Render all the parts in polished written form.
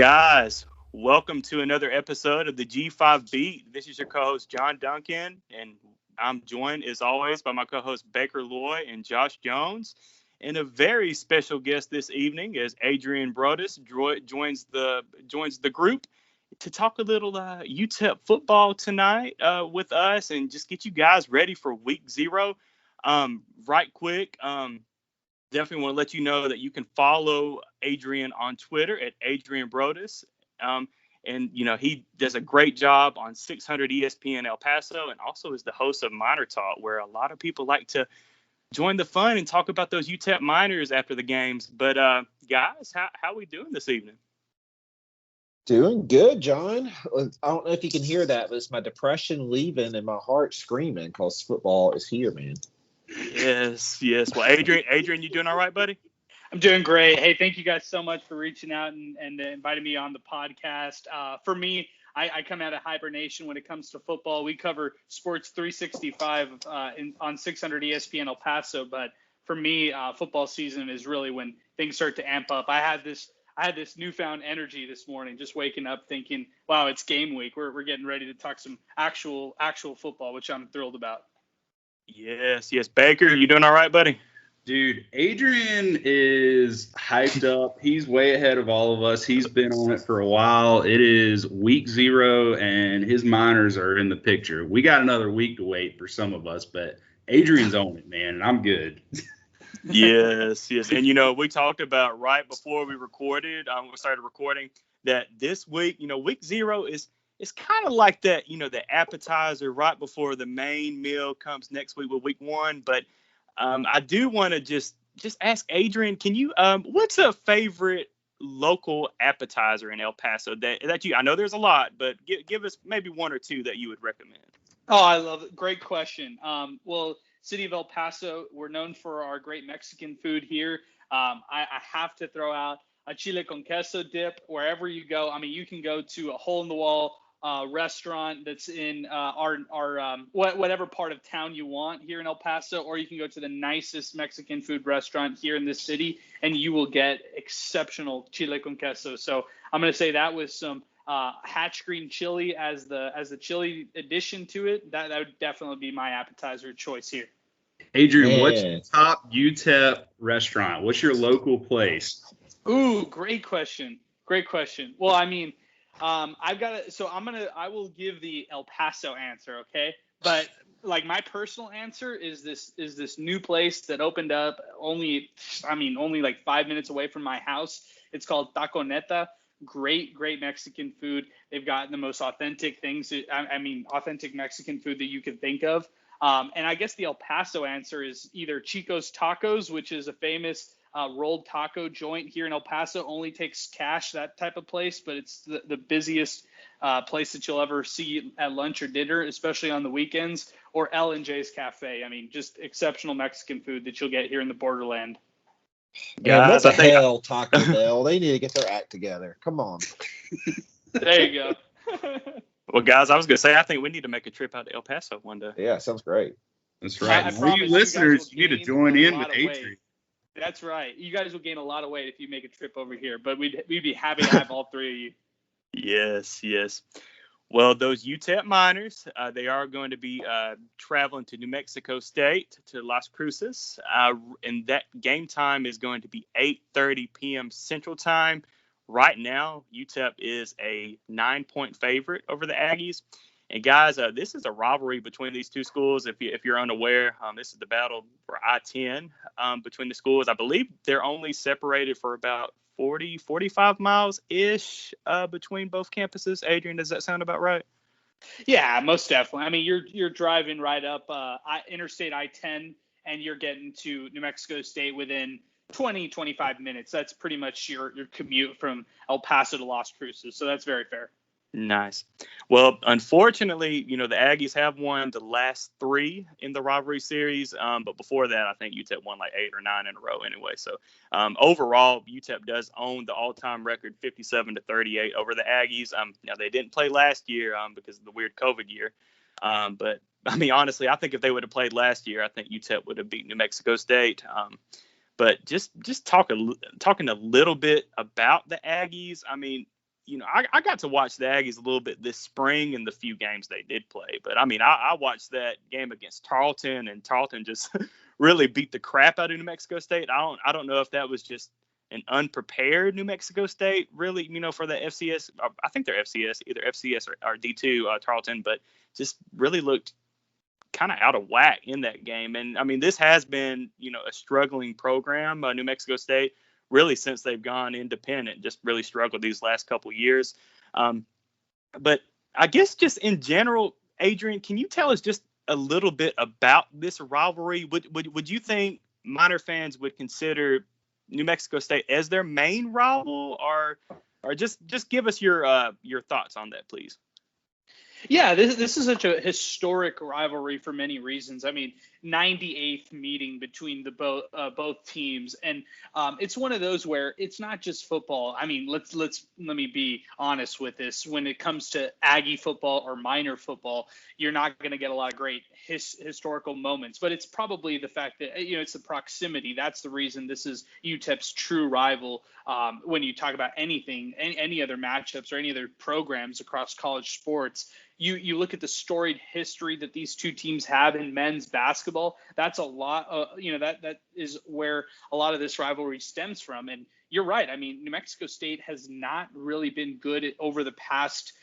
Guys, welcome to another episode of the G5 Beat. This is your co-host John Duncan, and I'm joined as always by my co-host Baker Loy and Josh Jones. And a very special guest this evening is Adrian Broaddus joins the group to talk a little UTEP football tonight with us and just get you guys ready for week 0. Right quick, definitely want to let you know that you can follow Adrian on Twitter at Adrian Broaddus. And, he does a great job on 600 ESPN El Paso and also is the host of Minor Talk, where a lot of people like to join the fun and talk about those UTEP minors after the games. But, guys, how we doing this evening? Doing good, John. I don't know if you can hear that, but it's my depression leaving and my heart screaming because football is here, man. Yes. Well, Adrian, you doing all right, buddy? I'm doing great. Hey, thank you guys so much for reaching out and inviting me on the podcast. For me, I come out of hibernation when it comes to football. We cover Sports 365 on 600 ESPN El Paso. But for me, football season is really when things start to amp up. I had this newfound energy this morning, just waking up thinking, wow, it's game week. We're getting ready to talk some actual football, which I'm thrilled about. Yes. Baker, you doing all right, buddy? Dude, Adrian is hyped up. He's way ahead of all of us. He's been on it for a while. It is week 0, and his minors are in the picture. We got another week to wait for some of us, but Adrian's on it, man, and I'm good. Yes. And, we talked about right before we started recording, that this week, week 0 is kind of like that, the appetizer right before the main meal comes next week with week 1. But I do want to just ask Adrian, can you, what's a favorite local appetizer in El Paso that you, I know there's a lot, but give us maybe 1 or 2 that you would recommend. Oh, I love it. Great question. Well, City of El Paso, we're known for our great Mexican food here. I have to throw out a chile con queso dip wherever you go. I mean, you can go to a hole-in-the-wall restaurant that's in our whatever part of town you want here in El Paso, or you can go to the nicest Mexican food restaurant here in this city, and you will get exceptional chile con queso. So I'm going to say that with some hatch green chili as the chili addition to it. That would definitely be my appetizer choice here. Adrian, what's your top UTEP restaurant? What's your local place? Ooh, great question. Well, I mean, I will give the El Paso answer, okay? But like my personal answer is this new place that opened up only like 5 minutes away from my house. It's called Taco Neta. Great Mexican food. They've got the most authentic things. Authentic Mexican food that you could think of. And I guess the El Paso answer is either Chico's Tacos, which is a famous rolled taco joint here in El Paso, only takes cash, that type of place, but it's the busiest place that you'll ever see at lunch or dinner, especially on the weekends, or L&J's Cafe. I mean, just exceptional Mexican food that you'll get here in the borderland. Yeah, what the hell, Taco Bell? They need to get their act together. Come on. There you go. Well, guys, I was going to say, I think we need to make a trip out to El Paso one day. Yeah, sounds great. That's right. For you listeners, you need to join in with Adrian. That's right. You guys will gain a lot of weight if you make a trip over here, but we'd be happy to have all 3 of you. Yes. Well, those UTEP minors, they are going to be traveling to New Mexico State, to Las Cruces, and that game time is going to be 8:30 p.m. Central Time. Right now, UTEP is a 9-point favorite over the Aggies. And guys, this is a rivalry between these two schools. If you're unaware, this is the battle for I-10 between the schools. I believe they're only separated for about 45 miles-ish between both campuses. Adrian, does that sound about right? Yeah, most definitely. I mean, you're driving right up Interstate I-10, and you're getting to New Mexico State within 25 minutes. That's pretty much your commute from El Paso to Las Cruces. So that's very fair. Nice. Well, unfortunately, the Aggies have won the last 3 in the rivalry series. But before that, I think UTEP won like 8 or 9 in a row anyway. So overall, UTEP does own the all-time record 57-38 over the Aggies. Now, they didn't play last year because of the weird COVID year. But I mean, honestly, I think if they would have played last year, I think UTEP would have beat New Mexico State. But just talking a little bit about the Aggies. I mean, I got to watch the Aggies a little bit this spring in the few games they did play. But, I mean, I watched that game against Tarleton, and Tarleton just really beat the crap out of New Mexico State. I don't know if that was just an unprepared New Mexico State, really, for the FCS. I think they're FCS, either FCS or D2 Tarleton, but just really looked kind of out of whack in that game. And, I mean, this has been, a struggling program, New Mexico State, really since they've gone independent, just really struggled these last couple years. But I guess just in general, Adrian, can you tell us just a little bit about this rivalry? Would you think Miner fans would consider New Mexico State as their main rival, or just give us your thoughts on that, please? Yeah, this is such a historic rivalry for many reasons. I mean, 98th meeting between the both teams, and it's one of those where it's not just football. I mean, let me be honest with this. When it comes to Aggie football or Miner football, you're not going to get a lot of great historical moments. But it's probably the fact that it's the proximity. That's the reason this is UTEP's true rival. When you talk about anything, any other matchups or any other programs across college sports. You look at the storied history that these two teams have in men's basketball. That's a lot. That is where a lot of this rivalry stems from. And you're right. I mean, New Mexico State has not really been good over the past,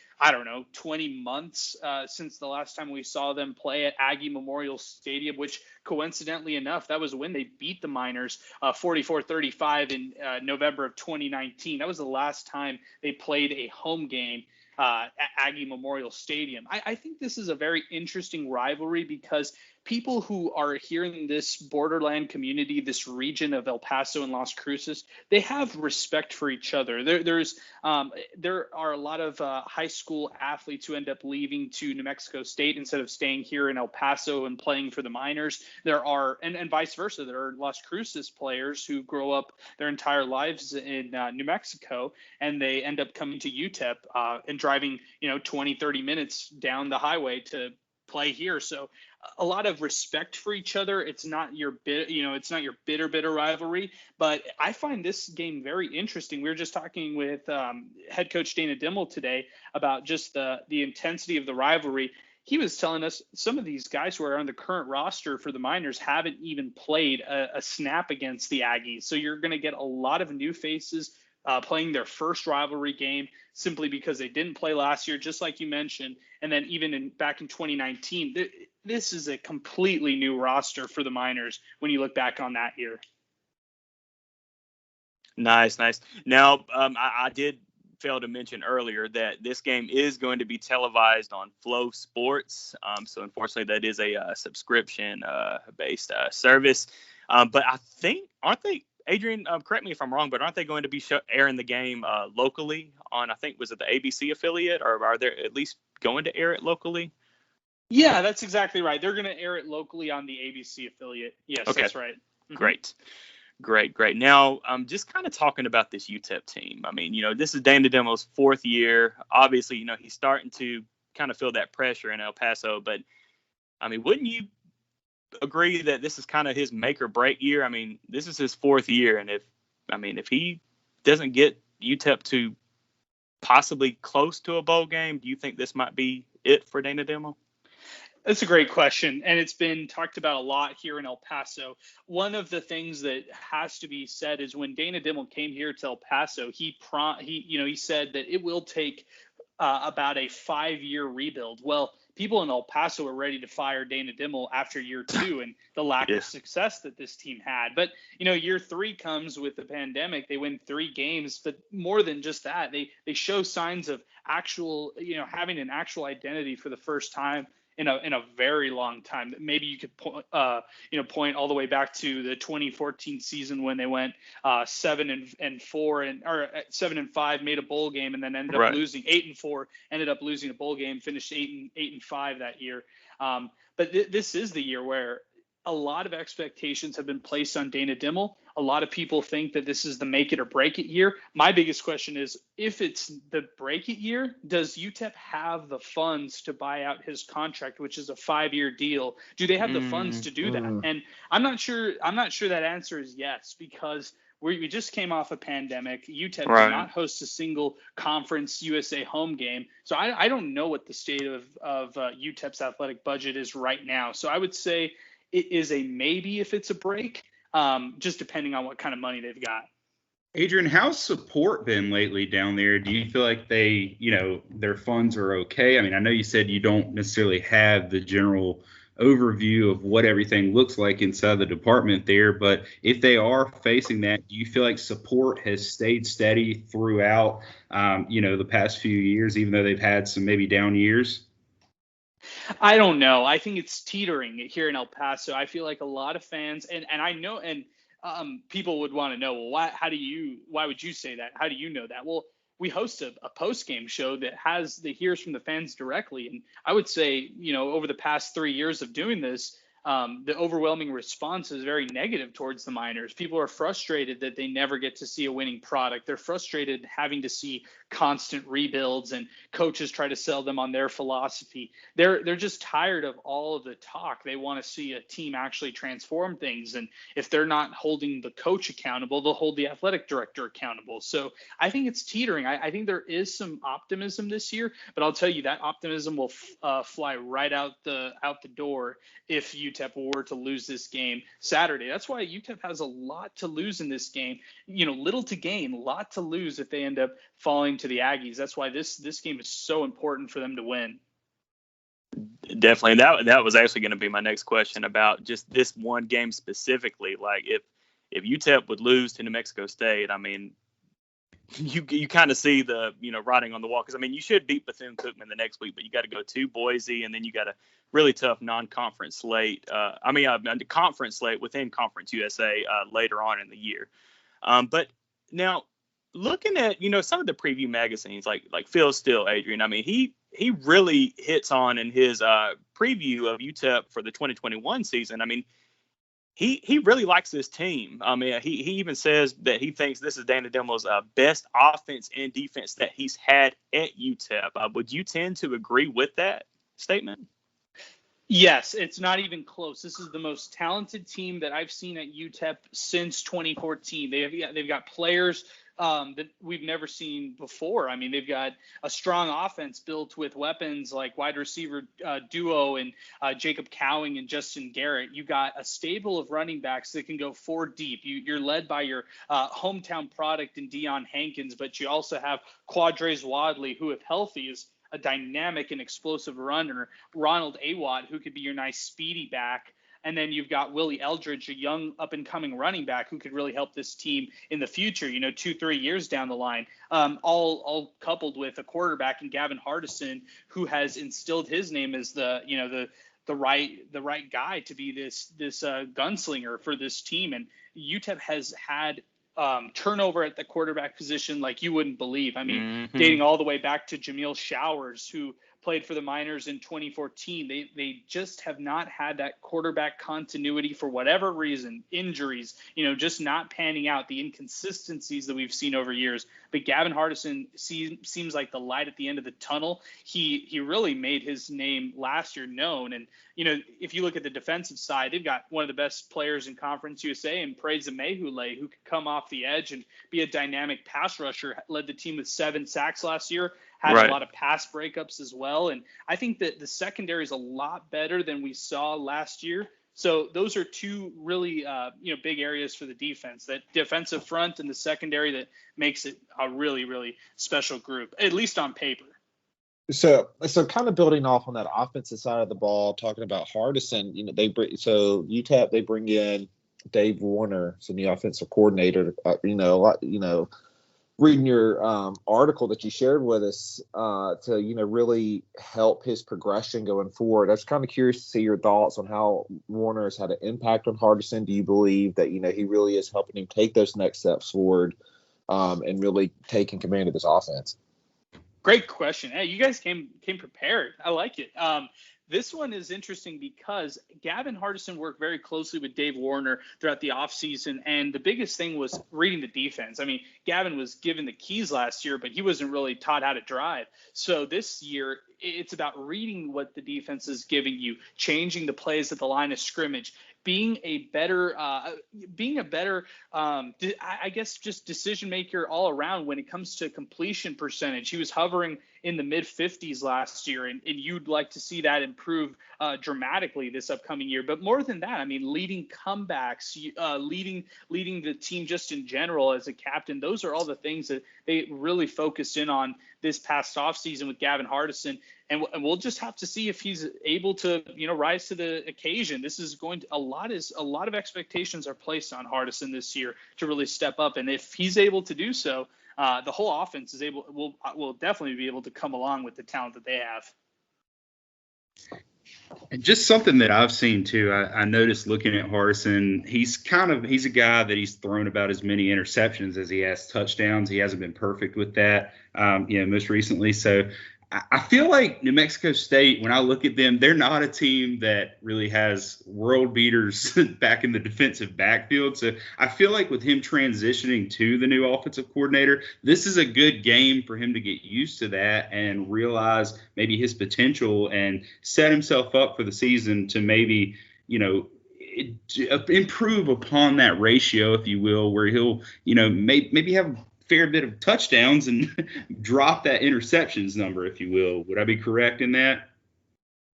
20 months since the last time we saw them play at Aggie Memorial Stadium, which coincidentally enough, that was when they beat the Miners 44-35 in November of 2019. That was the last time they played a home game at Aggie Memorial Stadium. I think this is a very interesting rivalry because people who are here in this borderland community, this region of El Paso and Las Cruces, they have respect for each other. There are a lot of high school athletes who end up leaving to New Mexico State instead of staying here in El Paso and playing for the Miners. There are, and vice versa, there are Las Cruces players who grow up their entire lives in New Mexico, and they end up coming to UTEP and driving, 20, 30 minutes down the highway to play here. So a lot of respect for each other. It's not your bitter rivalry, but I find this game very interesting. We were just talking with head coach Dana Dimmel today about just the intensity of the rivalry. He was telling us some of these guys who are on the current roster for the Miners haven't even played a snap against the Aggies. So you're going to get a lot of new faces playing their first rivalry game simply because they didn't play last year, just like you mentioned. And then even back in 2019, this is a completely new roster for the Miners when you look back on that year. Nice. Now, I did fail to mention earlier that this game is going to be televised on Flow Sports. So unfortunately, that is a subscription-based service. But I think, aren't they, Adrian, correct me if I'm wrong, but aren't they going to be airing the game locally on, I think, was it the ABC affiliate, or are they at least going to air it locally? Yeah, that's exactly right. They're going to air it locally on the ABC affiliate. Yes, okay. That's right. Mm-hmm. Great. Now, just kind of talking about this UTEP team. I mean, this is Dana Dimmel's fourth year. Obviously, he's starting to kind of feel that pressure in El Paso, but I mean, wouldn't you agree that this is kind of his make or break year? I mean, this is his fourth year, and if he doesn't get UTEP to possibly close to a bowl game, do you think this might be it for Dana Dimmel? That's a great question, and it's been talked about a lot here in El Paso. One of the things that has to be said is when Dana Dimmel came here to El Paso, he said that it will take about a 5-year rebuild. Well, people in El Paso are ready to fire Dana Dimmel after year 2 and the lack of success that this team had. But, year 3 comes with the pandemic. They win 3 games, but more than just that, they show signs of actual, having an actual identity for the first time in a very long time. Maybe you could point all the way back to the 2014 season when they went 7-4 or 7-5, made a bowl game, and then ended up losing 8-4, ended up losing a bowl game, finished 8-5 that year. But this is the year where a lot of expectations have been placed on Dana Dimmel. A lot of people think that this is the make it or break it year. My biggest question is, if it's the break it year, does UTEP have the funds to buy out his contract, which is a 5-year deal? Do they have the funds to do that? And I'm not sure that answer is yes, because We just came off a pandemic. UTEP Right. did not host a single Conference USA home game. So I don't know what the state of UTEP's athletic budget is right now. So I would say it is a maybe if it's a break, just depending on what kind of money they've got. Adrian, how's support been lately down there? Do you feel like their funds are okay? I mean, I know you said you don't necessarily have the general overview of what everything looks like inside the department there, but if they are facing that, do you feel like support has stayed steady throughout, the past few years, even though they've had some maybe down years? I don't know. I think it's teetering here in El Paso. I feel like a lot of fans, and I know, and people would want to know, well, why would you say that? How do you know that? Well, we host a post-game show that hears from the fans directly. And I would say, over the past 3 years of doing this, the overwhelming response is very negative towards the Miners. People are frustrated that they never get to see a winning product. They're frustrated having to see constant rebuilds and coaches try to sell them on their philosophy. They're just tired of all of the talk. They want to see a team actually transform things. And if they're not holding the coach accountable, they'll hold the athletic director accountable. So I think it's teetering. I think there is some optimism this year, but I'll tell you that optimism will fly right out the door if UTEP were to lose this game Saturday. That's why UTEP has a lot to lose in this game. Little to gain, a lot to lose if they end up falling to the Aggies. That's why this game is so important for them to win. Definitely. That was actually going to be my next question about just this one game specifically. Like if UTEP would lose to New Mexico State, I mean, you kind of see the writing on the wall, because I mean you should beat Bethune-Cookman the next week, but you got to go to Boise, and then you got a really tough non-conference slate. Conference slate within Conference USA later on in the year. But now looking at some of the preview magazines like Phil Steele, Adrian, I mean he really hits on in his preview of UTEP for the 2021 season. I mean, he really likes this team. I mean, he even says that he thinks this is Dana Dimmel's best offense and defense that he's had at UTEP. Would you tend to agree with that statement? Yes, it's not even close. This is the most talented team that I've seen at UTEP since 2014. They've got players that we've never seen before. I mean, they've got a strong offense built with weapons like wide receiver duo and Jacob Cowing and Justin Garrett. You've got a stable of running backs that can go 4 deep. You're led by your hometown product in Deion Hankins, but you also have Quadres Wadley, who, if healthy, is a dynamic and explosive runner. Ronald Awatt, who could be your nice speedy back. And then you've got Willie Eldridge, a young up-and-coming running back who could really help this team in the future, 2-3 years down the line, all coupled with a quarterback in Gavin Hardison, who has instilled his name as the right guy to be this gunslinger for this team. And UTEP has had turnover at the quarterback position like you wouldn't believe. I mean, dating all the way back to Jameel Showers, who played for the Miners in 2014. They just have not had that quarterback continuity for whatever reason, injuries, just not panning out, the inconsistencies that we've seen over years. But Gavin Hardison seems like the light at the end of the tunnel. He really made his name last year known. And, if you look at the defensive side, they've got one of the best players in Conference USA in Praise Mehule, who could come off the edge and be a dynamic pass rusher, led the team with 7 sacks last year. Had a lot of pass breakups as well. And I think that the secondary is a lot better than we saw last year. So those are two really, big areas for the defense, that defensive front and the secondary, that makes it a really, really special group, at least on paper. So kind of building off on that offensive side of the ball, talking about Hardison, UTEP, they bring in Dave Warner, so the offensive coordinator, reading your article that you shared with us to really help his progression going forward. I was kind of curious to see your thoughts on how Warner has had an impact on Hardison. Do you believe that he really is helping him take those next steps forward and really taking command of this offense? Great question. Hey, you guys came prepared. I like it. This one is interesting because Gavin Hardison worked very closely with Dave Warner throughout the offseason, and the biggest thing was reading the defense. I mean, Gavin was given the keys last year, but he wasn't really taught how to drive. So this year, it's about reading what the defense is giving you, changing the plays at the line of scrimmage, being a better, I guess, just decision maker all around when it comes to completion percentage. He was hovering in the mid 50s last year, and you'd like to see that improve dramatically this upcoming year. But more than that, I mean, leading comebacks, leading the team just in general as a captain, those are all the things that they really focused in on this past offseason with Gavin Hardison. And we'll just have to see if he's able to, rise to the occasion. This is going to a lot of expectations are placed on Hardison this year to really step up. And if he's able to do so, the whole offense will definitely be able to come along with the talent that they have. And just something that I've seen too, I noticed looking at Hardison, he's a guy that he's thrown about as many interceptions as he has touchdowns. He hasn't been perfect with that, most recently. So I feel like New Mexico State, when I look at them, they're not a team that really has world beaters back in the defensive backfield. So I feel like with him transitioning to the new offensive coordinator, this is a good game for him to get used to that and realize maybe his potential and set himself up for the season to maybe, improve upon that ratio, if you will, where he'll, maybe have fair bit of touchdowns and drop that interceptions number, if you will. Would I be correct in that?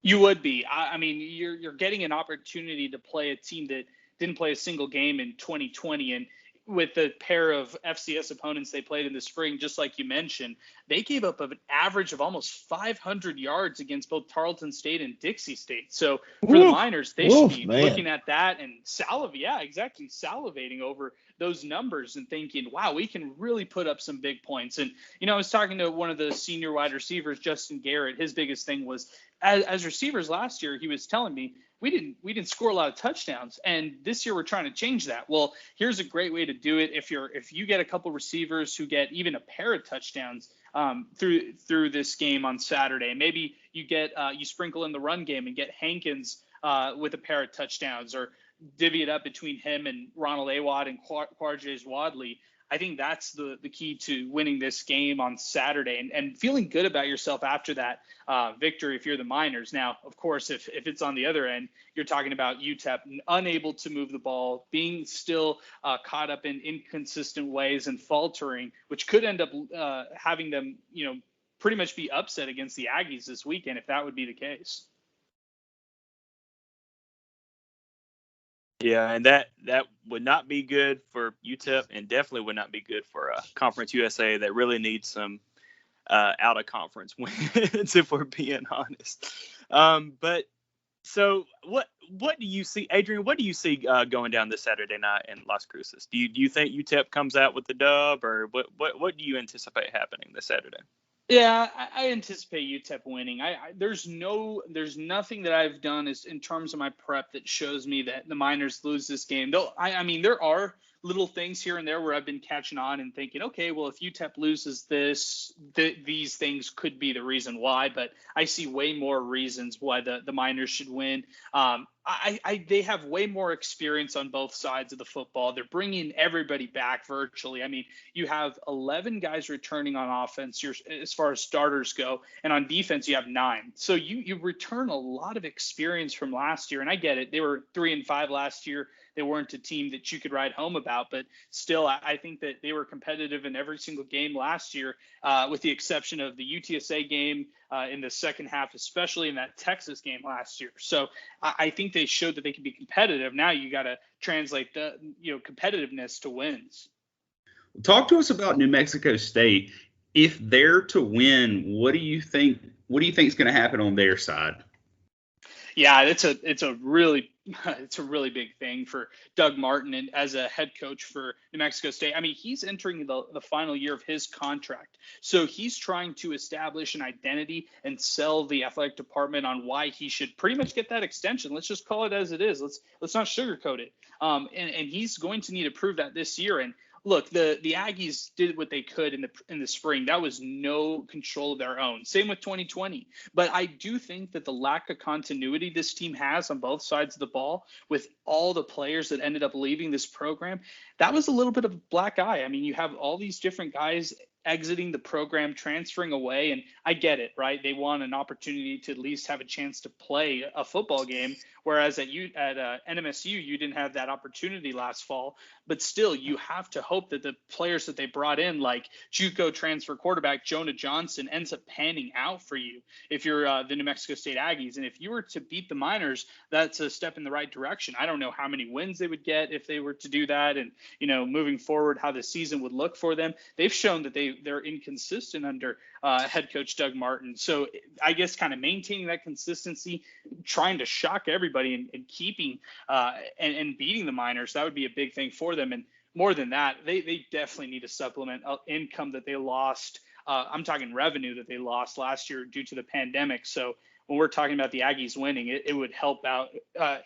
You would be. I mean, you're getting an opportunity to play a team that didn't play a single game in 2020, and with the pair of FCS opponents they played in the spring, just like you mentioned, they gave up an average of almost 500 yards against both Tarleton State and Dixie State. So for the Miners, they should be looking at that and salivating over those numbers and thinking, wow, we can really put up some big points. And, I was talking to one of the senior wide receivers, Justin Garrett. His biggest thing was as receivers last year, he was telling me, we didn't score a lot of touchdowns, and this year we're trying to change that. Well, here's a great way to do it. If you get a couple receivers who get even a pair of touchdowns through this game on Saturday, maybe you sprinkle in the run game and get Hankins with a pair of touchdowns, or divvy it up between him and Ronald Awad and Quarjez Wadley. I think that's the key to winning this game on Saturday and feeling good about yourself after that victory if you're the Miners. Now, of course, if it's on the other end, you're talking about UTEP unable to move the ball, being still caught up in inconsistent ways and faltering, which could end up having them, pretty much be upset against the Aggies this weekend if that would be the case. Yeah, and that would not be good for UTEP, and definitely would not be good for Conference USA that really needs some out of conference wins, if we're being honest. But so what do you see, Adrian? What do you see going down this Saturday night in Las Cruces? Do you think UTEP comes out with the dub, or what do you anticipate happening this Saturday? Yeah, I anticipate UTEP winning. There's nothing that I've done is in terms of my prep that shows me that the Miners lose this game. Though I mean, there are little things here and there where I've been catching on and thinking, okay, well, if UTEP loses these things could be the reason why. But I see way more reasons why the Miners should win. They have way more experience on both sides of the football. They're bringing everybody back virtually. I mean, you have 11 guys returning on offense as far as starters go, and on defense you have 9. So you return a lot of experience from last year, and I get it. They were 3-5 last year. They weren't a team that you could write home about, but still, I think that they were competitive in every single game last year, with the exception of the UTSA game in the second half, especially in that Texas game last year. So I think they showed that they can be competitive. Now you got to translate the competitiveness to wins. Talk to us about New Mexico State. If they're to win, what do you think is going to happen on their side? Yeah, it's a really big thing for Doug Martin and as a head coach for New Mexico State. I mean, he's entering the final year of his contract. So he's trying to establish an identity and sell the athletic department on why he should pretty much get that extension. Let's just call it as it is. Let's not sugarcoat it. And he's going to need to prove that this year. And look, the Aggies did what they could in the spring. That was no control of their own. Same with 2020. But I do think that the lack of continuity this team has on both sides of the ball, with all the players that ended up leaving this program, that was a little bit of a black eye. I mean, you have all these different guys exiting the program, transferring away, and I get it, right? They want an opportunity to at least have a chance to play a football game Whereas at NMSU, you didn't have that opportunity last fall. But still, you have to hope that the players that they brought in, like JUCO transfer quarterback Jonah Johnson, ends up panning out for you if you're the New Mexico State Aggies. And if you were to beat the Miners, that's a step in the right direction. I don't know how many wins they would get if they were to do that, and moving forward, how the season would look for them. They've shown that they're inconsistent under head coach Doug Martin. So I guess kind of maintaining that consistency, trying to shock everybody, and keeping and beating the Miners, that would be a big thing for them. And more than that, they definitely need to supplement income that they lost. I'm talking revenue that they lost last year due to the pandemic. So when we're talking about the Aggies winning, it would help out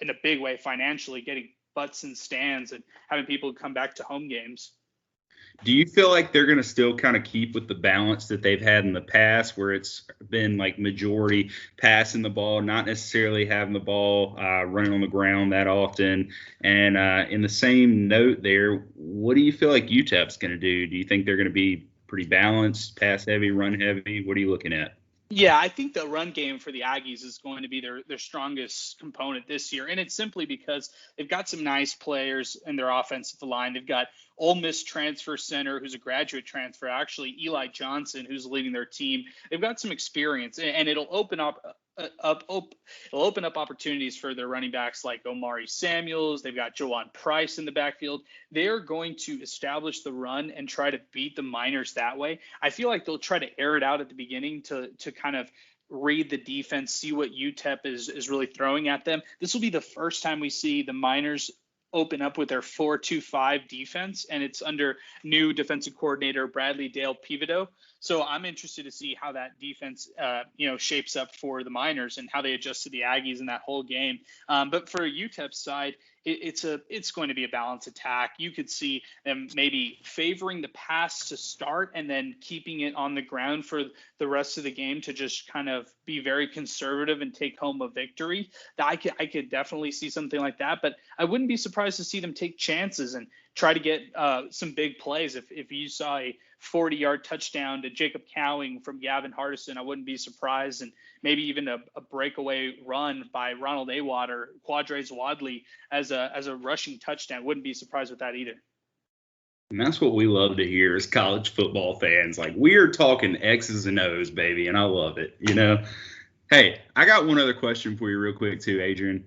in a big way financially, getting butts in stands and having people come back to home games. Do you feel like they're going to still kind of keep with the balance that they've had in the past, where it's been like majority passing the ball, not necessarily having the ball running on the ground that often? And in the same note there, what do you feel like UTEP's going to do? Do you think they're going to be pretty balanced, pass heavy, run heavy? What are you looking at? Yeah, I think the run game for the Aggies is going to be their strongest component this year. And it's simply because they've got some nice players in their offensive line. They've got Ole Miss transfer center, who's a graduate transfer, actually, Eli Johnson, who's leading their team. They've got some experience, and it'll open up opportunities for their running backs like Omari Samuels. They've got Jawan Price in the backfield. They're going to establish the run and try to beat the Miners that way. I feel like they'll try to air it out at the beginning to kind of read the defense, see what UTEP is really throwing at them. This will be the first time we see the Miners open up with their 4-2-5 defense, and it's under new defensive coordinator Bradley Dale Pivoto. So I'm interested to see how that defense, shapes up for the Miners and how they adjust to the Aggies in that whole game. But for UTEP's side, it's going to be a balanced attack. You could see them maybe favoring the pass to start and then keeping it on the ground for the rest of the game to just kind of be very conservative and take home a victory. I could definitely see something like that, but I wouldn't be surprised to see them take chances and try to get some big plays. If you saw a 40-yard touchdown to Jacob Cowing from Gavin Hardison, I wouldn't be surprised. And maybe even a breakaway run by Ronald Awad or Quadres Wadley as a rushing touchdown. Wouldn't be surprised with that either. And that's what we love to hear as college football fans. Like, we are talking X's and O's, baby, and I love it, Hey, I got one other question for you real quick too, Adrian.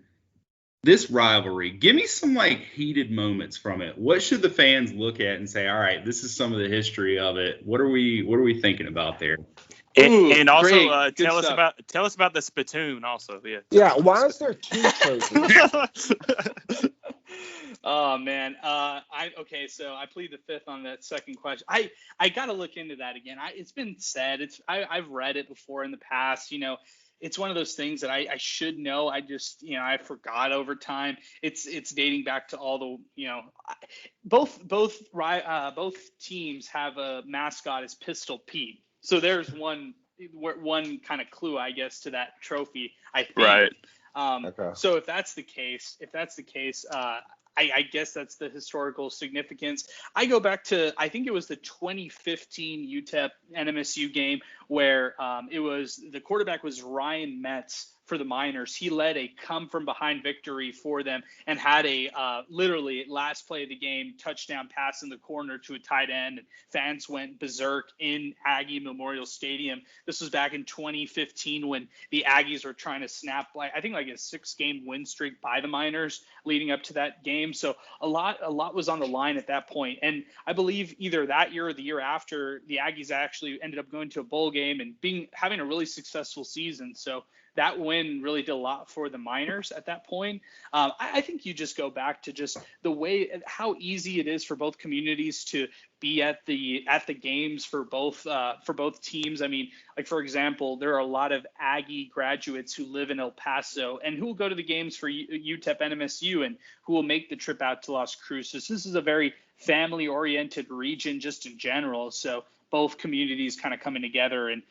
This rivalry, give me some heated moments from it. What should the fans look at and say, all right, this is some of the history of it. What are we thinking about there? And also tell us about the spittoon also. Yeah, why is there two trophies? Oh man. So I plead the fifth on that second question. I gotta look into that again. It's been said. I've read it before in the past. It's one of those things that I should know. I just, I forgot over time. It's dating back to all the, both teams have a mascot as Pistol Pete. So there's one kind of clue, I guess, to that trophy, I think. Right. Okay. So if that's the case, I guess that's the historical significance. I go back to, I think it was the 2015 UTEP NMSU game where the quarterback was Ryan Metz for the Miners. He led a come from behind victory for them and had a literally last play of the game touchdown pass in the corner to a tight end. And fans went berserk in Aggie Memorial Stadium. This was back in 2015 when the Aggies were trying to snap a 6-game win streak by the Miners leading up to that game. So a lot was on the line at that point. And I believe either that year or the year after, the Aggies actually ended up going to a bowl game and having a really successful season. So that win really did a lot for the Miners at that point. I think you just go back to just the way how easy it is for both communities to be at the games for both teams. I mean, for example, there are a lot of Aggie graduates who live in El Paso and who will go to the games for UTEP NMSU and who will make the trip out to Las Cruces. This is a very family-oriented region just in general. So both communities kind of coming together and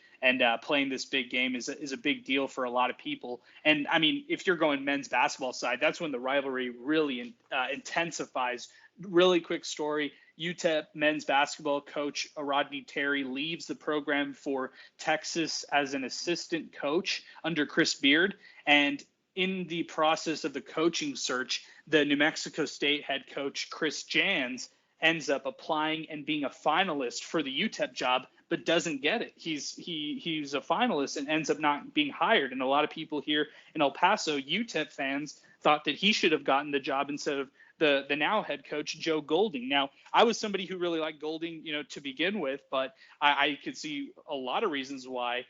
playing this big game is a big deal for a lot of people. And I mean, if you're going men's basketball side, that's when the rivalry really intensifies. Really quick story. UTEP men's basketball coach Rodney Terry leaves the program for Texas as an assistant coach under Chris Beard. And in the process of the coaching search, the New Mexico State head coach, Chris Jans, ends up applying and being a finalist for the UTEP job, but doesn't get it. He's a finalist and ends up not being hired. And a lot of people here in El Paso, UTEP fans, thought that he should have gotten the job instead of the now head coach, Joe Golding. Now, I was somebody who really liked Golding, to begin with, but I could see a lot of reasons why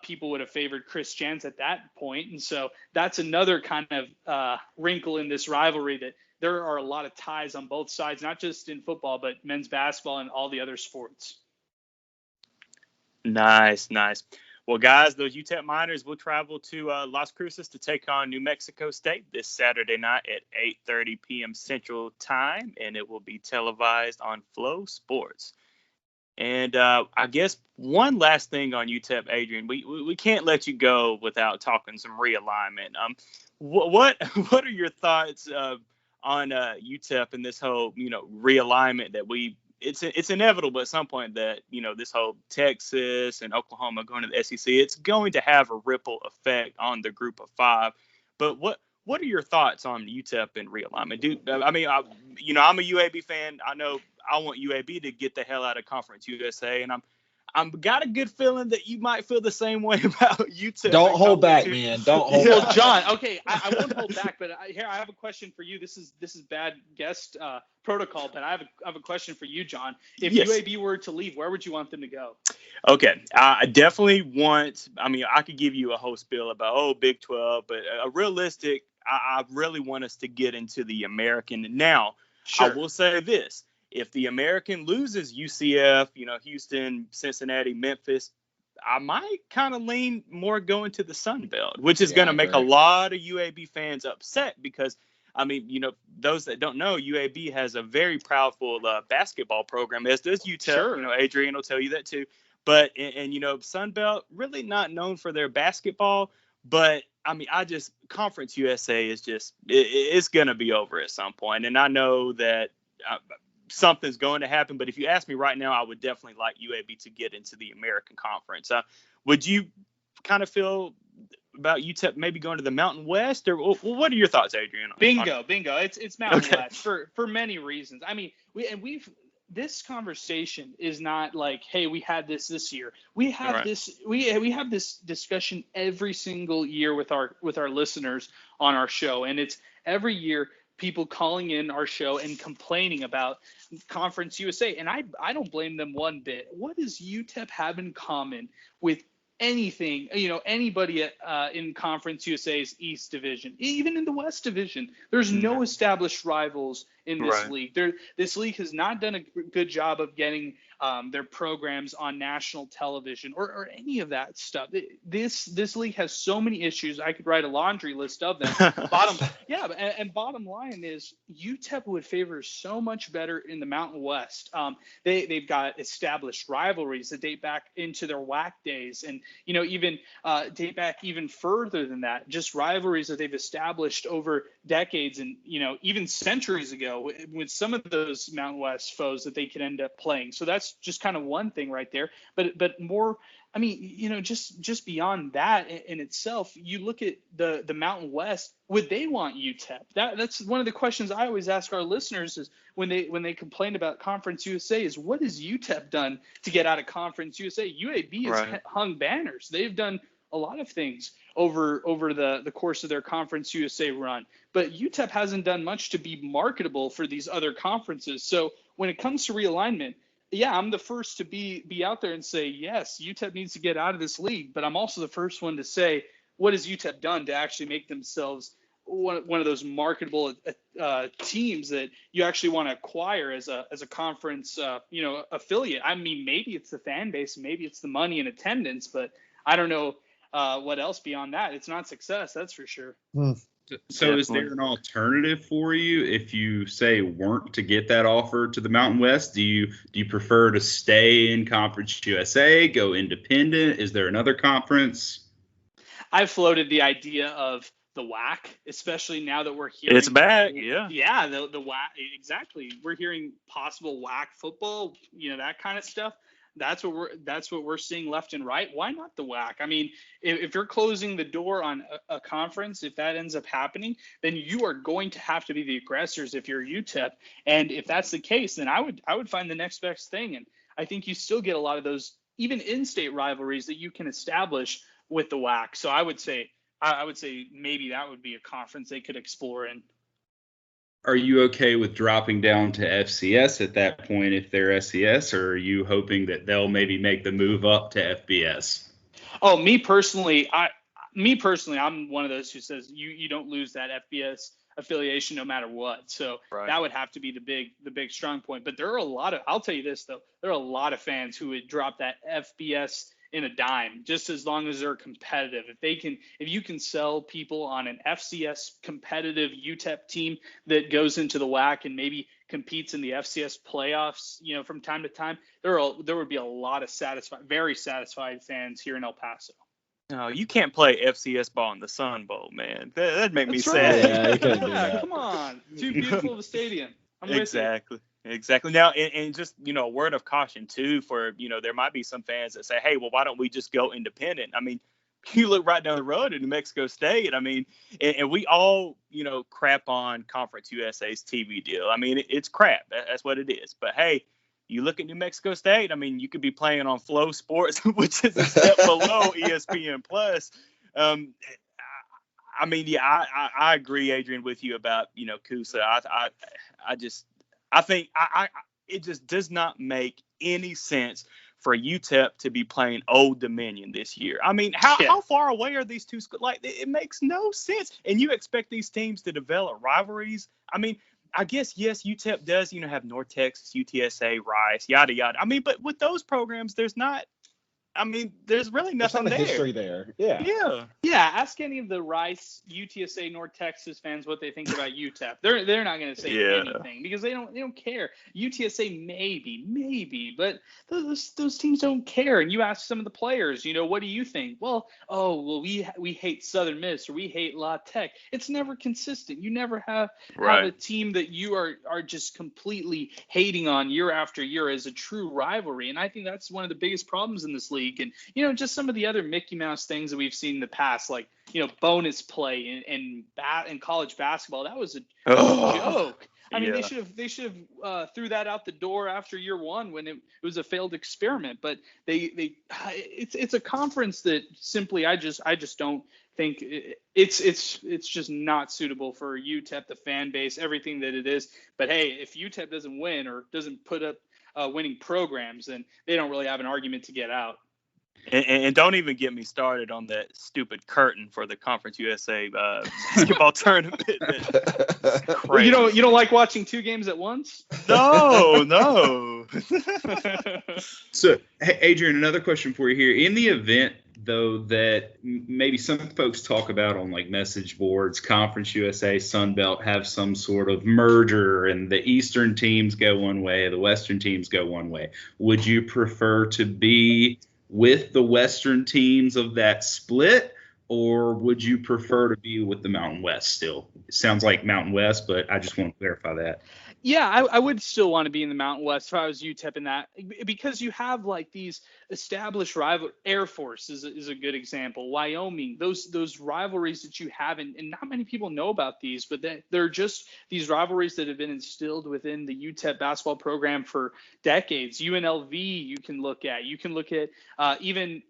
people would have favored Chris Jans at that point. And so that's another kind of wrinkle in this rivalry, that there are a lot of ties on both sides, not just in football, but men's basketball and all the other sports. Nice. Well, guys, those UTEP Miners will travel to Las Cruces to take on New Mexico State this Saturday night at 8:30 p.m. Central Time, and it will be televised on Flow Sports. And I guess one last thing on UTEP, Adrian, we can't let you go without talking some realignment. What are your thoughts on UTEP and this whole realignment that it's inevitable at some point that this whole Texas and Oklahoma going to the SEC, it's going to have a ripple effect on the group of five. But what are your thoughts on UTEP and realignment? I'm a UAB fan. I know I want UAB to get the hell out of Conference USA, and I'm got a good feeling that you might feel the same way about UTEP. Don't hold back, man. Don't hold Well, back. John, okay, I won't hold back, but I have a question for you. This is bad guest protocol, but I have a question for you, John. If Yes. UAB were to leave, where would you want them to go? Okay, I definitely want. I could give you a whole spiel about Big 12, but a realistic. I really want us to get into the American. Now, Sure. I will say this. If the American loses UCF, Houston, Cincinnati, Memphis, I might kind of lean more going to the Sun Belt, which is going to make a lot of UAB fans upset because, those that don't know, UAB has a very powerful basketball program, as does UTEP. Sure. Adrian will tell you that too. But, and Sun Belt, really not known for their basketball. But, Conference USA is just, it's going to be over at some point. And I know that something's going to happen. But if you ask me right now, I would definitely like UAB to get into the American Conference. Would you kind of feel about UTEP maybe going to the Mountain West? Or what are your thoughts, Adrian? Bingo. It's Mountain West for many reasons. This conversation is not like, hey, we had this year. We have this we have this discussion every single year with our listeners on our show, and it's every year people calling in our show and complaining about Conference USA, and I don't blame them one bit. What does UTEP have in common with anything, anybody in Conference USA's East Division, even in the West Division? There's no established rivals in this league. This league has not done a good job of getting their programs on national television or any of that stuff. This league has so many issues. I could write a laundry list of them. Bottom line is UTEP would favor so much better in the Mountain West. They've got established rivalries that date back into their WAC days, and even date back even further than that. Just rivalries that they've established over decades and even centuries ago with some of those Mountain West foes that they could end up playing. So that's just kind of one thing right there. But more, just beyond that in itself, you look at the Mountain West. Would they want UTEP? That's one of the questions I always ask our listeners is when they complain about Conference USA is, what has UTEP done to get out of Conference USA? UAB has hung banners. They've done a lot of things over the course of their Conference USA run, but UTEP hasn't done much to be marketable for these other conferences. So when it comes to realignment, I'm the first to be out there and say, yes, UTEP needs to get out of this league, but I'm also the first one to say, what has UTEP done to actually make themselves one of those marketable teams that you actually want to acquire as a conference affiliate? Maybe it's the fan base, maybe it's the money and attendance, but I don't know what else beyond that. It's not success, that's for sure. So is there an alternative for you if you say weren't to get that offer to the Mountain West? Do you prefer to stay in Conference USA, go independent? Is there another conference? I've floated the idea of the WAC, especially now that we're hearing it's back. The WAC, exactly. We're hearing possible WAC football, that kind of stuff. That's what we're seeing left and right. Why not the WAC? I mean, if you're closing the door on a conference, if that ends up happening, then you are going to have to be the aggressors if you're UTEP. And if that's the case, then I would find the next best thing. And I think you still get a lot of those even in-state rivalries that you can establish with the WAC. So I would say maybe that would be a conference they could explore in. Are you okay with dropping down to FCS at that point if they're SCS, or are you hoping that they'll maybe make the move up to FBS? Oh, me personally, I'm one of those who says you don't lose that FBS affiliation no matter what. So that would have to be the big strong point. But there are I'll tell you this though, there are a lot of fans who would drop that FBS in a dime, just as long as they're competitive. If you can sell people on an FCS competitive UTEP team that goes into the WAC and maybe competes in the FCS playoffs, from time to time, there would be a lot of very satisfied fans here in El Paso. No, you can't play FCS ball in the Sun Bowl, man. That'd make me sad. Yeah, you couldn't do that. Come on, too beautiful of a stadium. I'm Exactly. Exactly. Now, and just, a word of caution, too, for, there might be some fans that say, hey, well, why don't we just go independent? I mean, you look right down the road at New Mexico State. I mean, and we all, crap on Conference USA's TV deal. I mean, it's crap. That's what it is. But, hey, you look at New Mexico State, I mean, you could be playing on Flow Sports, which is a step below ESPN Plus. I mean, yeah, I agree, Adrian, with you about, Coosa. I think it just does not make any sense for UTEP to be playing Old Dominion this year. I mean, how far away are these two schools? Like, it makes no sense. And you expect these teams to develop rivalries? I mean, I guess, yes, UTEP does, have North Texas, UTSA, Rice, yada, yada. I mean, but with those programs, there's really nothing there. History there. Yeah. Yeah. Ask any of the Rice, UTSA, North Texas fans what they think about UTEP. They're not going to say anything because they don't care. UTSA maybe, but those teams don't care. And you ask some of the players, what do you think? Well, we hate Southern Miss or we hate La Tech. It's never consistent. You never have a team that you are just completely hating on year after year as a true rivalry. And I think that's one of the biggest problems in this league. And, just some of the other Mickey Mouse things that we've seen in the past, like, bonus play in college basketball. That was a joke. I mean, they should have threw that out the door after year one when it was a failed experiment. But it's a conference that simply I just don't think it's just not suitable for UTEP, the fan base, everything that it is. But hey, if UTEP doesn't win or doesn't put up winning programs, then they don't really have an argument to get out. And don't even get me started on that stupid curtain for the Conference USA basketball tournament. Well, you don't like watching two games at once? No. So, hey, Adrian, another question for you here. In the event, though, that maybe some folks talk about on like message boards, Conference USA, Sun Belt have some sort of merger and the Eastern teams go one way, the Western teams go one way. Would you prefer to be with the Western teams of that split, or would you prefer to be with the Mountain West still? It sounds like Mountain West, but I just want to clarify that. Yeah, I would still want to be in the Mountain West if I was UTEP in that, because you have like these established rival. Air Force is a good example. Wyoming, those rivalries that you have, and not many people know about these, but they're just these rivalries that have been instilled within the UTEP basketball program for decades. UNLV, you can look at even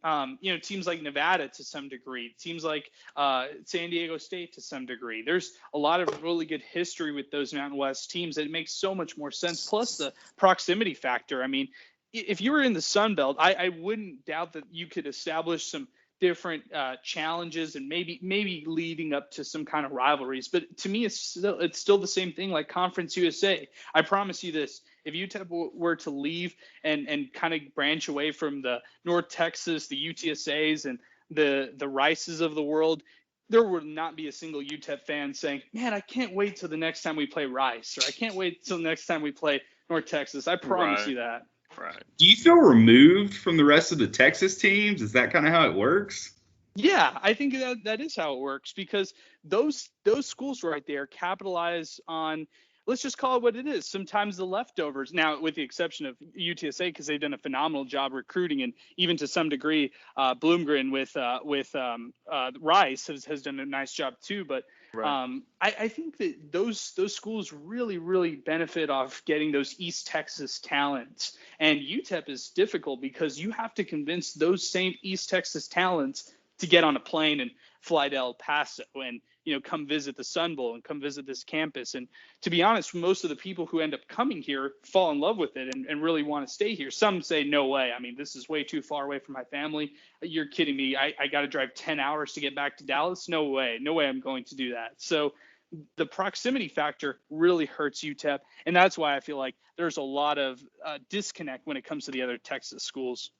teams like Nevada to some degree, teams like San Diego State to some degree. There's a lot of really good history with those Mountain West teams that makes so much more sense. Plus the proximity factor. I mean, if you were in the Sun Belt, I wouldn't doubt that you could establish some different challenges and maybe leading up to some kind of rivalries. But to me, it's still the same thing like Conference USA. I promise you this. If UTEP were to leave and kind of branch away from the North Texas, the UTSAs, and the Rices of the world, there would not be a single UTEP fan saying, man, I can't wait till the next time we play Rice, or I can't wait till the next time we play North Texas. I promise you that. Right. Do you feel removed from the rest of the Texas teams? Is that kind of how it works? Yeah, I think that is how it works, because those schools right there capitalize on let's just call it what it is. Sometimes the leftovers, now with the exception of UTSA, because they've done a phenomenal job recruiting, and even to some degree, Bloomgren with Rice has done a nice job too. But Right. I think that those schools really, really benefit off getting those East Texas talents. And UTEP is difficult because you have to convince those same East Texas talents to get on a plane and fly to El Paso and, come visit the Sun Bowl and come visit this campus. And to be honest, most of the people who end up coming here fall in love with it and really want to stay here. Some say, no way. I mean, this is way too far away from my family. You're kidding me. I got to drive 10 hours to get back to Dallas. No way. No way I'm going to do that. So the proximity factor really hurts UTEP. And that's why I feel like there's a lot of disconnect when it comes to the other Texas schools.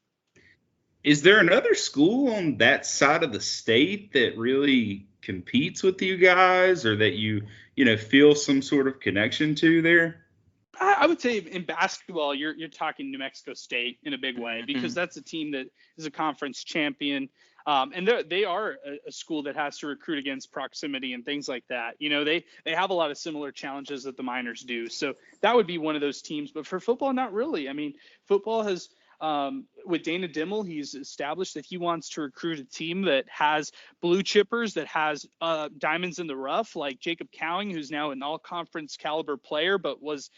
Is there another school on that side of the state that really competes with you guys, or that you feel some sort of connection to there? I would say in basketball, you're talking New Mexico State in a big way, because that's a team that is a conference champion. And they are a school that has to recruit against proximity and things like that. They have a lot of similar challenges that the Miners do. So that would be one of those teams. But for football, not really. I mean, football has with Dana Dimmel, he's established that he wants to recruit a team that has blue chippers, that has diamonds in the rough, like Jacob Cowing, who's now an all-conference caliber player, but was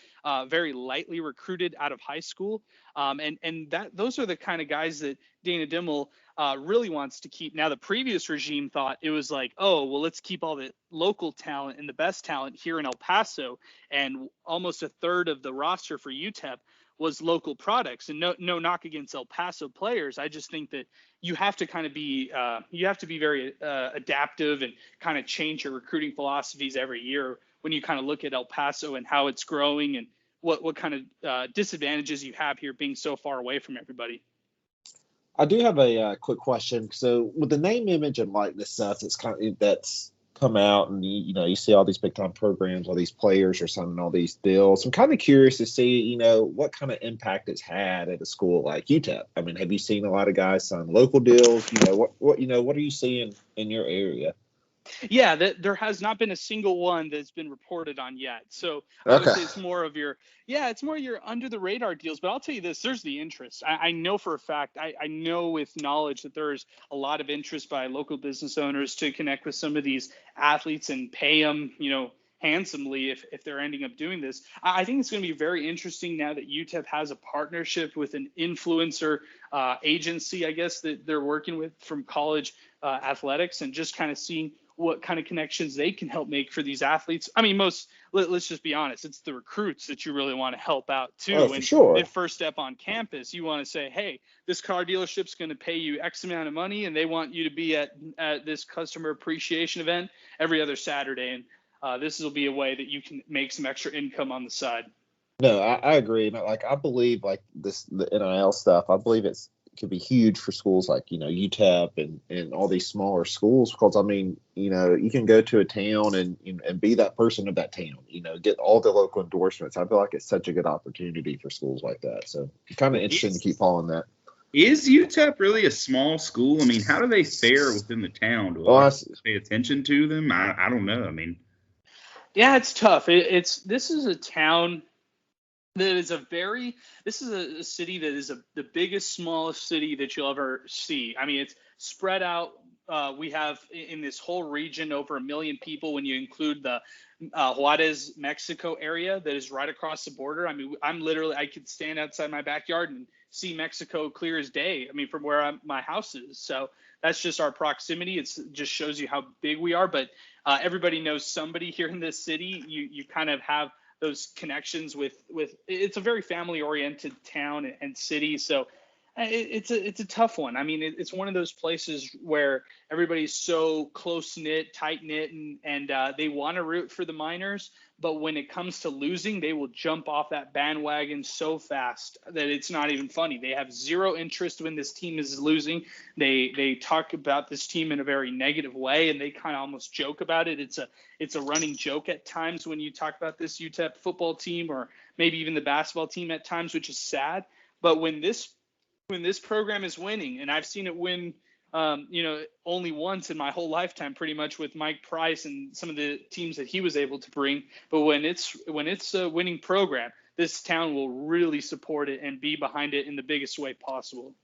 very lightly recruited out of high school. And those are the kind of guys that Dana Dimmel really wants to keep. Now, the previous regime thought it was like, oh, well, let's keep all the local talent and the best talent here in El Paso, and almost a third of the roster for UTEP was local products. And no knock against El Paso players. I just think that you have to kind of be very adaptive and kind of change your recruiting philosophies every year when you kind of look at El Paso and how it's growing and what kind of disadvantages you have here being so far away from everybody. I do have a quick question. So with the name, image, and likeness stuff that's come out, and you see all these big time programs, all these players are signing all these deals. I'm kind of curious to see, what kind of impact it's had at a school like UTEP. I mean, have you seen a lot of guys sign local deals? What are you seeing in your area? Yeah, there has not been a single one that's been reported on yet. So I would say it's more of your under the radar deals. But I'll tell you this, there's the interest. I know for a fact, I know with knowledge that there's a lot of interest by local business owners to connect with some of these athletes and pay them, handsomely if they're ending up doing this. I think it's going to be very interesting now that UTEP has a partnership with an influencer agency, I guess, that they're working with from college athletics, and just kind of seeing what kind of connections they can help make for these athletes. I mean, let's just be honest, it's the recruits that you really want to help out too. Oh, for sure. At first step on campus, you want to say, hey, this car dealership's going to pay you X amount of money, and they want you to be at this customer appreciation event every other Saturday. And this will be a way that you can make some extra income on the side. No, I agree. I believe the NIL stuff, I believe it could be huge for schools like, UTEP and all these smaller schools, because you can go to a town and be that person of that town, get all the local endorsements. I feel like it's such a good opportunity for schools like that. So it's kind of interesting to keep following that. Is UTEP really a small school? I mean, how do they fare within the town? Do I pay attention to them? I don't know. I mean, yeah, it's tough. This is a town that is a city that is the biggest, smallest city that you'll ever see. I mean, it's spread out. We have in this whole region over 1 million people when you include the Juarez, Mexico area that is right across the border. I mean, I could stand outside my backyard and see Mexico clear as day. I mean, from where my house is. So that's just our proximity. It just shows you how big we are. But everybody knows somebody here in this city. You kind of have those connections with it's a very family oriented town and city. So it's a tough one. I mean, it's one of those places where everybody's so close knit, tight knit, and they want to root for the Miners. But when it comes to losing, they will jump off that bandwagon so fast that it's not even funny. They have zero interest when this team is losing. They talk about this team in a very negative way, and they kind of almost joke about it. It's a running joke at times when you talk about this UTEP football team, or maybe even the basketball team at times, which is sad. But when this program is winning, and I've seen it win only once in my whole lifetime, pretty much, with Mike Price and some of the teams that he was able to bring. But when it's a winning program, this town will really support it and be behind it in the biggest way possible.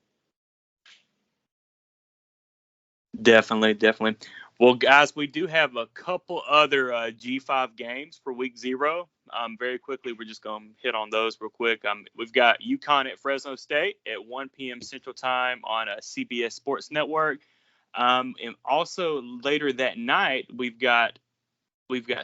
Definitely. Well, guys, we do have a couple other G5 games for week 0. Very quickly, we're just going to hit on those real quick. We've got UConn at Fresno State at 1 p.m. Central Time on CBS Sports Network. And also later that night, we've got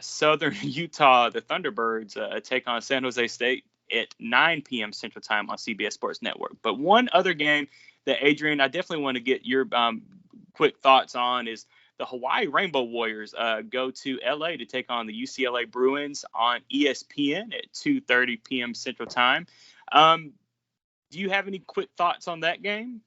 Southern Utah, the Thunderbirds, take on San Jose State at 9 p.m. Central Time on CBS Sports Network. But one other game that, Adrian, I definitely want to get your quick thoughts on is the Hawaii Rainbow Warriors go to LA to take on the UCLA Bruins on ESPN at 2:30 p.m. Central Time. Do you have any quick thoughts on that game?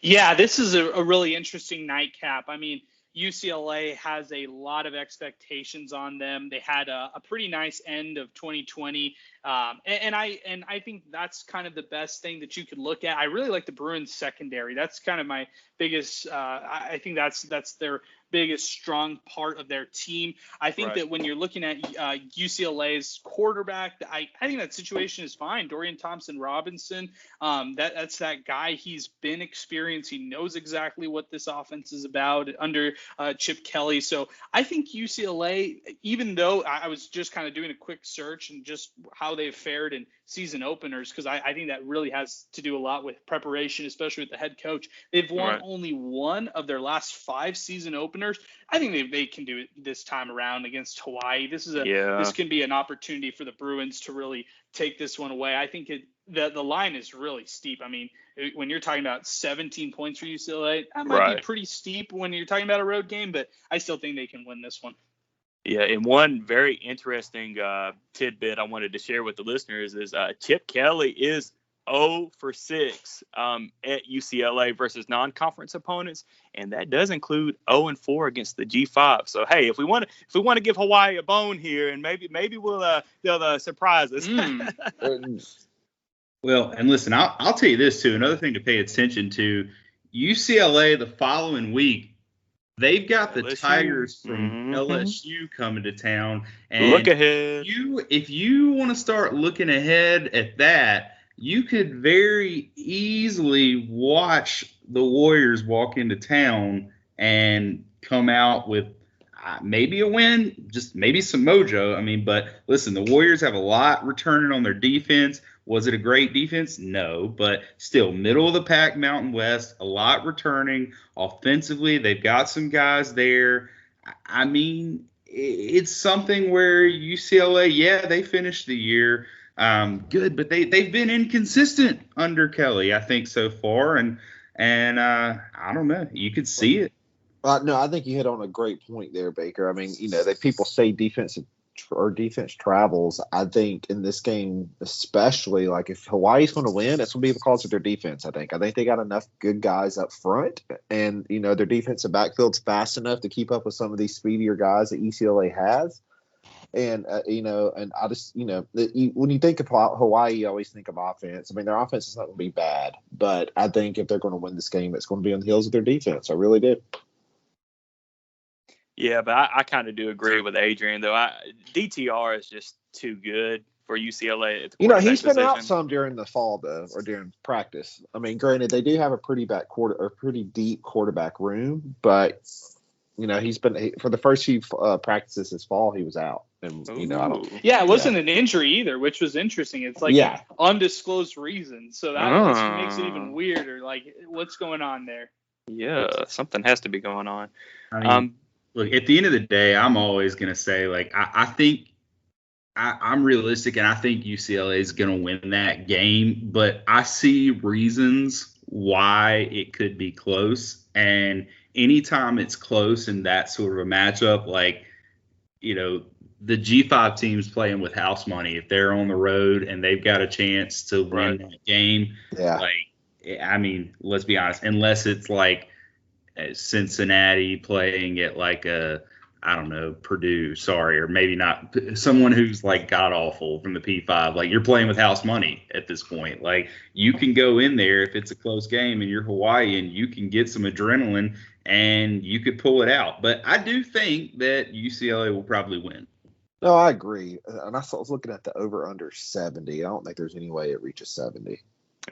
Yeah, this is a really interesting nightcap. I mean, UCLA has a lot of expectations on them. They had a pretty nice end of 2020. And I think that's kind of the best thing that you could look at. I really like the Bruins secondary. That's kind of my biggest, I think that's their biggest strong part of their team. I think that when you're looking at UCLA's quarterback, I think that situation is fine. Dorian Thompson-Robinson, that's that guy. He's been experienced. He knows exactly what this offense is about under Chip Kelly. So I think UCLA, even though I was just kind of doing a quick search and just how they've fared in season openers, because I think that really has to do a lot with preparation, especially with the head coach. They've won only one of their last 5 season openers. I think they can do it this time around against Hawaii. This can be an opportunity for the Bruins to really take this one away. I think the line is really steep. I mean, when you're talking about 17 points for UCLA, that might be pretty steep when you're talking about a road game, but I still think they can win this one. Yeah, and one very interesting tidbit I wanted to share with the listeners is Chip Kelly is 0 for 6 at UCLA versus non-conference opponents, and that does include 0 and 4 against the G5. So hey, if we want to give Hawaii a bone here, and maybe they'll surprise us. Well, and listen, I'll tell you this too. Another thing to pay attention to: UCLA the following week. They've got the LSU. Tigers from LSU coming to town. And look ahead. If you want to start looking ahead at that, you could very easily watch the Warriors walk into town and come out with maybe a win, just maybe some mojo. I mean, but listen, the Warriors have a lot returning on their defense. Was it a great defense? No, but still middle of the pack, Mountain West, a lot returning. Offensively, they've got some guys there. I mean, it's something where UCLA, they finished the year good, but they've been inconsistent under Kelly, I think, so far. And I don't know, you could see it. No, I think you hit on a great point there, Baker. I mean, people say defense travels. I think in this game, especially, like if Hawaii's going to win, it's going to be because of their defense. I think they got enough good guys up front, and their defensive backfield's fast enough to keep up with some of these speedier guys that UCLA has. And and I just when you think about Hawaii, you always think of offense. I mean, their offense is not going to be bad, but I think if they're going to win this game, it's going to be on the heels of their defense. I really do. Yeah, but I kind of do agree with Adrian, though. DTR is just too good for UCLA. He's been out some during the fall, though, or during practice. I mean, granted, they do have a pretty deep quarterback room, but he's been for the first few practices this fall, he was out, and it wasn't an injury either, which was interesting. It's like an undisclosed reason, so that makes it even weirder. Like, what's going on there? Yeah, something has to be going on. I mean, look, at the end of the day, I'm always going to say, like, I think I'm realistic, and I think UCLA is going to win that game. But I see reasons why it could be close. And anytime it's close in that sort of a matchup, like, the G5 team's playing with house money. If they're on the road and they've got a chance to win that game, I mean, let's be honest, unless it's like Cincinnati playing at like a I don't know, Purdue, sorry, or maybe not someone who's like god awful from the P5. Like, you're playing with house money at this point. Like, you can go in there if it's a close game and you're Hawaii and you can get some adrenaline and you could pull it out. But I do think that UCLA will probably win. No, I agree. And I was looking at the over under 70. I don't think there's any way it reaches 70.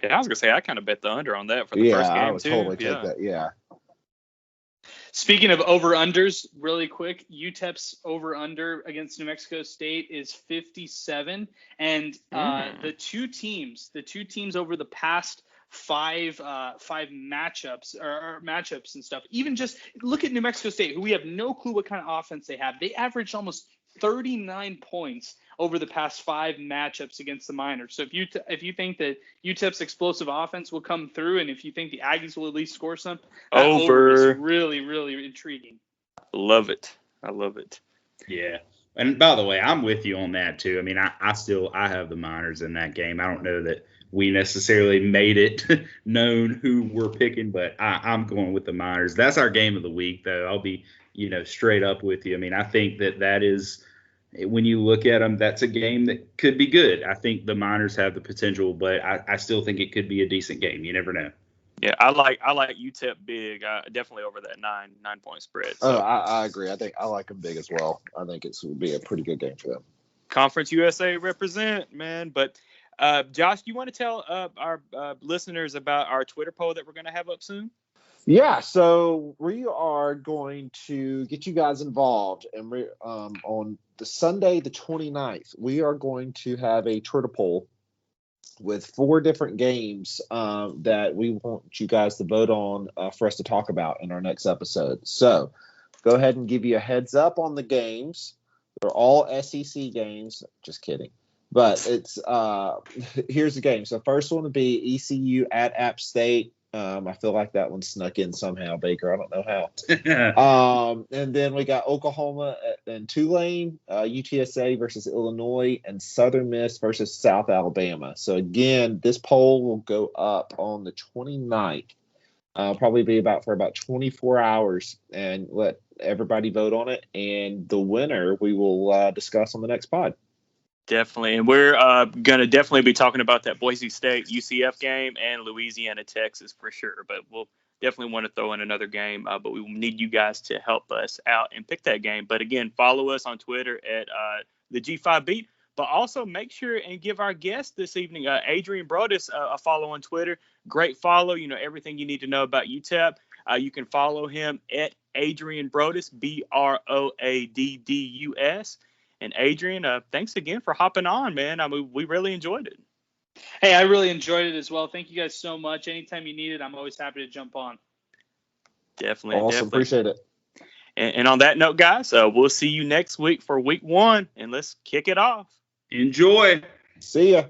Yeah, I was gonna say I kind of bet the under on that for the first game I would too. totally take that. Yeah. Speaking of over-unders, really quick, UTEP's over-under against New Mexico State is 57. And the two teams over the past five matchups or matchups and stuff, even just look at New Mexico State, who we have no clue what kind of offense they have. They averaged almost 39 points over the past 5 matchups against the Miners. So if you think that UTEP's explosive offense will come through, and if you think the Aggies will at least score some, that over is really, really intriguing. Love it. I love it. Yeah. And by the way, I'm with you on that too. I mean, I have the Miners in that game. I don't know that we necessarily made it known who we're picking, but I'm going with the Miners. That's our game of the week, though. I'll be, straight up with you. I mean, I think that is, when you look at them, that's a game that could be good. I think the Miners have the potential, but I still think it could be a decent game. You never know. Yeah, I like UTEP big, definitely over that 9-point spread. So. I agree. I like them big as well. I think it will be a pretty good game for them. Conference USA represent, man. But Josh, you want to tell our listeners about our Twitter poll that we're going to have up soon? Yeah, so we are going to get you guys involved, and we on the Sunday, the 29th, we are going to have a Twitter poll with 4 different games that we want you guys to vote on for us to talk about in our next episode. So go ahead and give you a heads up on the games. They're all SEC games. Just kidding. But it's here's the game. So first one would be ECU at App State. I feel like that one snuck in somehow, Baker. I don't know how. And then we got Oklahoma and Tulane, UTSA versus Illinois, and Southern Miss versus South Alabama. So again, this poll will go up on the 29th. Probably be for about 24 hours, and let everybody vote on it. And the winner we will discuss on the next pod. Definitely. And we're going to definitely be talking about that Boise State UCF game and Louisiana, Texas for sure. But we'll definitely want to throw in another game. But we need you guys to help us out and pick that game. But again, follow us on Twitter at the G5 Beat. But also make sure and give our guest this evening, Adrian Broaddus, a follow on Twitter. Great follow. Everything you need to know about UTEP. You can follow him at Adrian Broaddus, Broaddus. And Adrian, thanks again for hopping on, man. I mean, we really enjoyed it. Hey, I really enjoyed it as well. Thank you guys so much. Anytime you need it, I'm always happy to jump on. Definitely. Awesome. Definitely. Appreciate it. And on that note, guys, we'll see you next week for week 1, and let's kick it off. Enjoy. See ya.